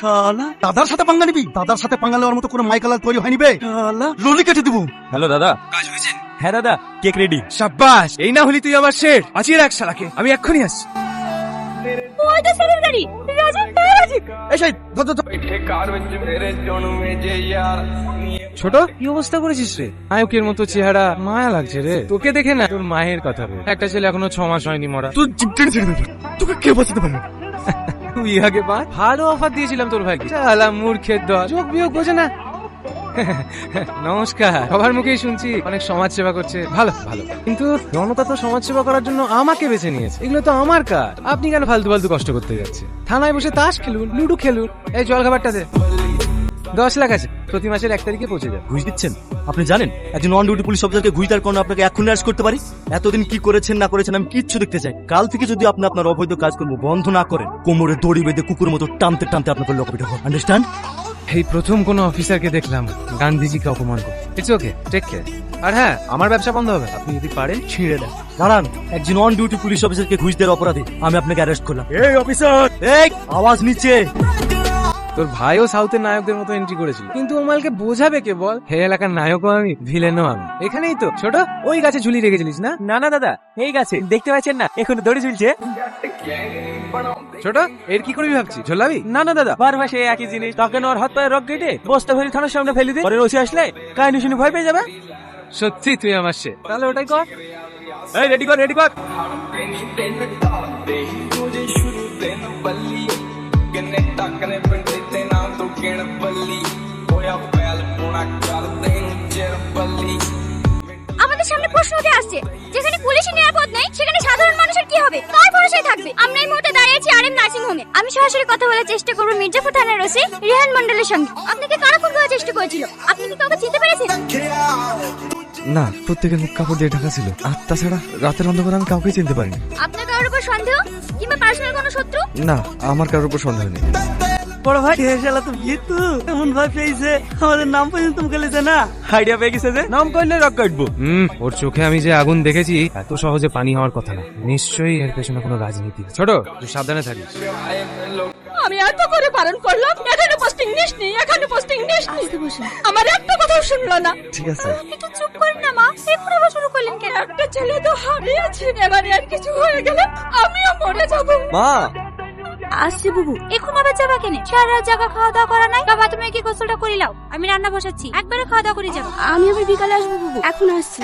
শালা দাদার সাথে পাঙ্গা নিবি? দাদার সাথে পাঙ্গা নেওয়ার মতো কোনো মাইকালার তৈরি হয়নি বে। শালা ললি কেটে দিব। হ্যালো দাদা, কাজ হয়েছে? হ্যাঁ দাদা, কেক রেডি। সাব্বাস, এই না হলি তুই আমার শের। বাঁচিয়ে রাখ শালাকে, আমি এক্ষুনি আসছি। ওইটা ছেলের গাড়ি। রাজীব, রাজীব। এই সেই ধর ধর ধর। ছোট, কি অবস্থা করেছিস রে? নায়কের মতো চেহারা, মায়া লাগছে রে। তোকে দেখে না তোর মায়ের কথা রে। একটা ছেলে এখনো 6 মাস হয়নি মরা। তুই জিপটে ছেড়ে দে। তোকে কে বাঁচাতে পারবে? তুই আগে পা। ভালো অফার দিয়েছিলাম তোর ভাইকে। শালা মূর্খের দল, যোগ বিয়োগ বোঝে না। নমস্কার। সবার মুখেই শুনছি অনেক সমাজ সেবা করছে, ভালো ভালো, কিন্তু জনতা তো সমাজ সেবা করার জন্য আমাকে বেছে নিয়েছে। এগুলো তো আমার কাজ, আপনি কেন ফালতু ফালতু কষ্ট করতে যাচ্ছে? থানায় বসে তাস খেলুন, লুডো খেলুন। এই জল খাবারটা দে। 10 লাখ আছে, প্রতি মাসের 1 তারিখে পৌঁছে যাবে। ঘুষ দিচ্ছেন? আপনি জানেন একজন অন ডিউটি পুলিশ অফিসারকে ঘুষ দেওয়ার কারণে আপনাকে এক্ষুনি অ্যারেস্ট করতে পারি। এতদিন কি করেছেন না করেছেন আমি কিচ্ছু দেখতে চাই। কাল থেকে যদি আপনি আপনার অবৈধ কাজকর্ম বন্ধ না করেন, কোমরে দড়ি বেঁধে কুকুরের মতো টানতে টানতে আপনাকে লকআপে ঢোকাবো। আন্ডারস্ট্যান্ড? এই প্রথম কোনো অফিসারকে দেখলাম গান্ধীজিকে অপমান করে। It's okay, take care. আর হ্যাঁ, আমার ব্যবসা বন্ধ হবে, আপনি যদি পারেন ছিঁড়ে দেন। দাঁড়ান, একজন অন ডিউটি পুলিশ অফিসারকে ঘুষ দেওয়ার অপরাধে আমি আপনাকে অ্যারেস্ট করলাম। এই অফিসার, এই আওয়াজ নিচে। তোর ভাইও সাউথের নায়কদের মতো এন্ট্রি করেছিল, কিন্তু ও মালকে বোঝাবে কে বল? হে এলাকার নায়কও আমি, ভিলেনও আমি। এখানেই তো ছোট, ওই গাছে ঝুলি রেখেছিলিস না? না না দাদা, এই গাছে দেখতে পাচ্ছেন না, এখনো দড়ি ঝুলছে। ছোট, এর কি করবি ভাবছি? ঝোলাবি? না না দাদা, বারবার সেই একই জিনিস। তাকে ওর হাত পায়ে রক কেটে বস্তা ভরি থানার সামনে ফেলে দে। পরে ওসি আসলে কাহিনী শুনে ভয় পেয়ে যাবে। সত্যি তুই আমার সে, তাহলে ওটাই কর। এই রেডি কর, রেডি কর। আমাদের সামনে প্রশ্ন উঠে আসছে, যেখানে পুলিশের নিরাপদ নেই সেখানে সাধারণ মানুষের কি হবে? কার ভরসায় থাকবে? আমরা এই মুহূর্তে দাঁড়িয়ে আছি আরএম নার্সিং হোমে। আমি সরাসরি কথা বলার চেষ্টা করব মির্জাপুর থানার ওসি রিহান মন্ডলের সঙ্গে। আপনাকে কারা খুন করার চেষ্টা করেছিল? আপনি কি কাউকে চিনতে পেরেছেন? না, প্রত্যেকের মুখ কাপড় দিয়ে ঢাকা ছিল। আর তাছাড়া রাতের অন্ধকারে আমি কাউকে চিনতে পারিনি। আপনার কারোর উপর সন্দেহ কিংবা পার্সোনাল কোনো শত্রু? না, আমার কারোর উপর সন্দেহ নেই। বড় ভাই শালা তো ভিতু এমন ভয় পেয়েছে, আমাদের নাম পর্যন্ত মুখে লেছে না। আইডিয়া পেয়ে গেছে যে নাম করলে রক কাটবো। ওর চোখে আমি যে আগুন দেখেছি, এত সহজে পানি হওয়ার কথা না। নিশ্চয়ই এর পেছনে কোনো রাজনীতি। ছোট, তুই সাবধানে থাকিস। আমি এত করে বারণ করলাম, এখানে পোস্টিং নিসনি, এখানে পোস্টিং নিসনি। আমার একটা কথাও শুনলো না। ঠিক আছে, একটু চুপ করেন না মা, এখনো আবার শুরু করলেন কেন? একটা ছেলে তো হারিয়েছে, এবারে আর কিছু হয়ে গেলে আমিও মরে যাব। মা। আসছি বুবু, এখন আবার যাবা কেন? সারা জায়গা খাওয়া দাওয়া করা নাই? বাবা তুমি কি গোসলটা করিলাও, আমি রান্না বসাচ্ছি, একবারে খাওয়া দাওয়া করে যাবো। আমি আবার বিকালে আসবো বুবু, এখন আসছি।